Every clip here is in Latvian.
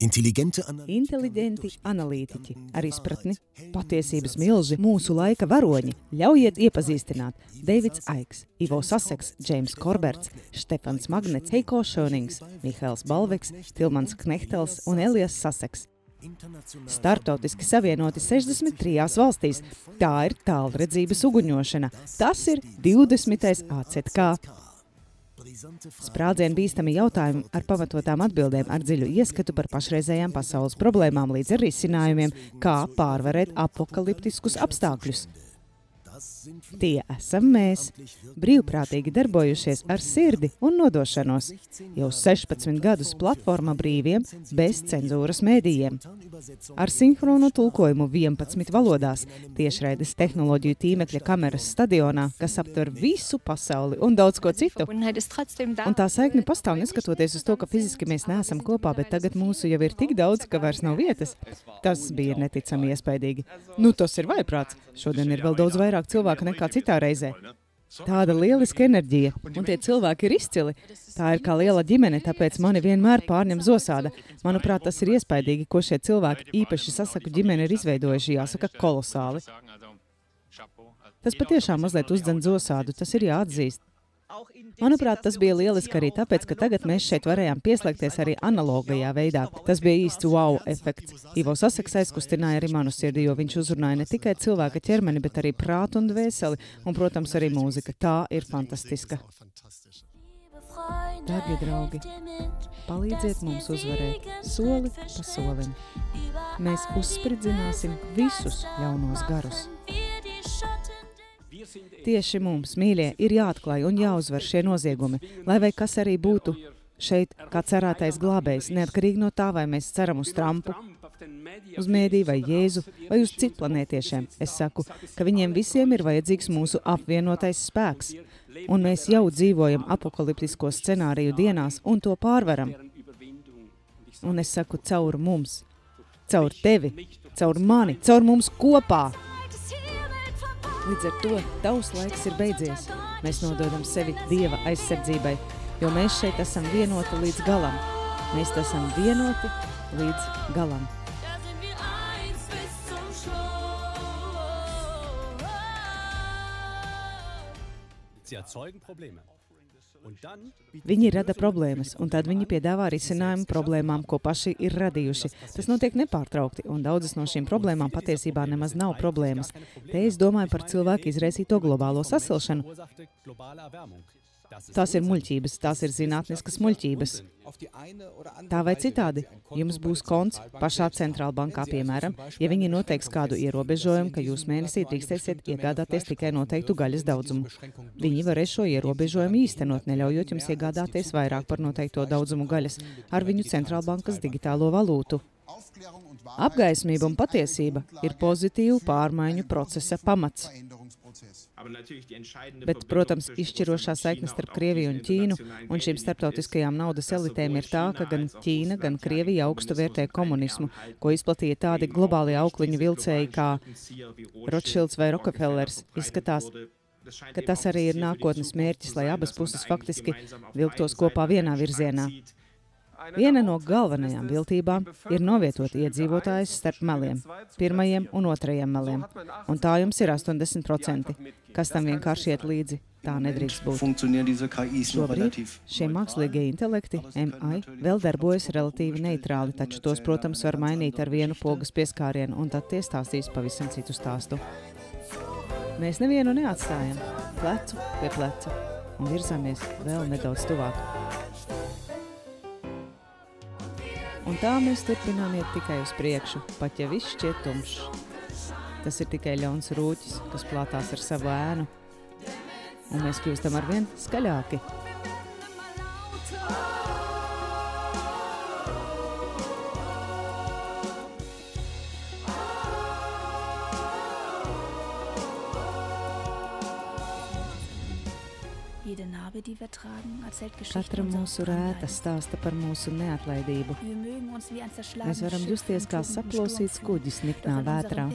Inteliģenti analītiķi ar izpratni, patiesības milži, mūsu laika varoņi. Ļaujiet iepazīstināt Deivids Aiks, Ivo Saseks, Džeims Korberts, Štefans Magnets, Heiko Šonings, Mihails Balveks, Tilmans Knehtels un Elijas Saseks. Startautiski savienoti 63 valstīs. Tā ir tālredzības uguņošana. Tas ir 20. ACK. Sprādzienu bīstami jautājumi ar pamatotām atbildēm, ar dziļu ieskatu par pašreizējām pasaules problēmām līdz ar risinājumiem, kā pārvarēt apokaliptiskus apstākļus. Tie esam mēs, brīvprātīgi darbojušies ar sirdi un nodošanos. Jau 16 gadus platforma brīviem, bez cenzūras mēdījiem. Ar sinhronu tulkojumu 11 valodās, tiešraides tehnoloģiju tīmekļa kameras stadionā, kas aptver visu pasauli un daudz ko citu. Un tā saikne pastāv neskatoties uz to, ka fiziski mēs neesam kopā, bet tagad mūsu jau ir tik daudz, ka vairs nav vietas. Tas bija neticami iespaidīgi. Nu, tas ir vaiprāts. Šodien ir vēl daudz vairāk cilvēku nekā citā reizē. Tāda lieliska enerģija, un tie cilvēki ir izcili. Tā ir kā liela ģimene, tāpēc mani vienmēr pārņem zosāda. Manuprāt, tas ir iespaidīgi, ko šie cilvēki, īpaši Sasaku ģimene, ir izveidojuši, jāsaka, kolosāli. Tas patiešām mazliet uzdzen zosādu, tas ir jāatzīst. Manuprāt, tas bija lieliski arī tāpēc, ka tagad mēs šeit varējām pieslēgties arī analogajā veidā. Tas bija īsts wow efekts. Ivo Saseks aizkustināja arī manu sirdi, jo viņš uzrunāja ne tikai cilvēka ķermeni, bet arī prātu un dvēseli, un, protams, arī mūzika. Tā ir fantastiska. Dārgie draugi, palīdziet mums uzvarēt soli pa solim. Mēs uzspridzināsim visus ļaunos garus. Tieši mums, mīļie, ir jāatklāj un jāuzvar šie noziegumi, lai vai kas arī būtu šeit kā cerētais glābējs, neatkarīgi no tā, vai mēs ceram uz Trumpu, uz mēdī vai Jēzu, vai uz citplanētiešiem. Es saku, ka viņiem visiem ir vajadzīgs mūsu apvienotais spēks, un mēs jau dzīvojam apokaliptisko scenāriju dienās un to pārvaram. Un es saku caur mums, caur tevi, caur mani, caur mums kopā. Līdz ar to tavs laiks ir beidzies. Mēs nododam sevi Dieva aizsardzībai, jo mēs šeit esam vienoti līdz galam. Mēs esam vienoti līdz galam. Viņi rada problēmas, un tad viņi piedāvā risinājumu problēmām, ko paši ir radījuši. Tas notiek nepārtraukti, un daudzas no šīm problēmām patiesībā nemaz nav problēmas. Te es domāju par cilvēku izraisīto globālo sasilšanu. Tās ir muļķības, tās ir zinātniskas muļķības. Tā vai citādi, jums būs konts pašā centrālbankā, piemēram, ja viņi noteiks kādu ierobežojumu, ka jūs mēnesī drīkstēsiet iegādāties tikai noteiktu gaļas daudzumu. Viņi varēs šo ierobežojumu īstenot, neļaujot jums iegādāties vairāk par noteikto daudzumu gaļas ar viņu centrālbankas digitālo valūtu. Apgaismība un patiesība ir pozitīvu pārmaiņu procesa pamats. Bet, protams, izšķirošā saikne starp Krieviju un Ķīnu un šīm starptautiskajām naudas elitēm ir tā, ka gan Ķīna, gan Krievija augstu vērtē komunismu, ko izplatīja tādi globāli aukliņu vilcēji kā Rothschilds vai Rockefellers. Izskatās, ka tas arī ir nākotnes mērķis, lai abas puses faktiski vilktos kopā vienā virzienā. Viena no galvenajām viltībām ir novietot iedzīvotājus starp meliem, pirmajiem un otrajiem meliem, un tā jums ir 80%, kas tam vienkārši iet līdzi. Tā nedrīkst būt. Šobrīd šie mākslīgie intelekti, MI, vēl darbojas relatīvi neitrāli, taču tos, protams, var mainīt ar vienu pogas pieskārienu, un tad tie stāstīs pavisam citu stāstu. Mēs nevienu neatstājam, plecu pie pleca, un virzāmies vēl nedaudz tuvāk. Un tā mēs turpinām iet tikai uz priekšu, pat ja viss šķiet tumšs. Tas ir tikai ļauns rūķis, kas plātās ar savu ēnu, un mēs kļūstam arvien skaļāki. Katra mūsu rēta stāsta par mūsu neatlaidību. Mēs varam justies kā saplosīts kuģis niknā vētrā,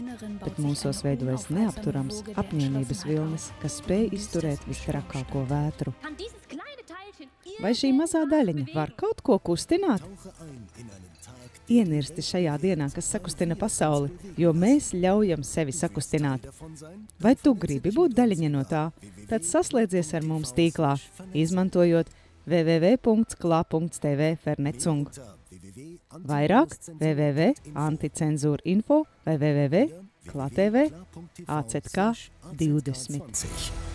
bet mūsos veidojas neapturams apņēmības vilnis, kas spēj izturēt vistrakāko vētru. Vai šī mazā daļiņa var kaut ko kustināt? ienirsti šajā dienā, kas sakustina pasauli, jo mēs ļaujam sevi sakustināt. Vai tu gribi būt daļiņa no tā? Tad saslēdzies ar mums tīklā, izmantojot www.kla.tv Fernecung. Vairāk www.anticenzūrinfo vai www.kla.tv ACK 20.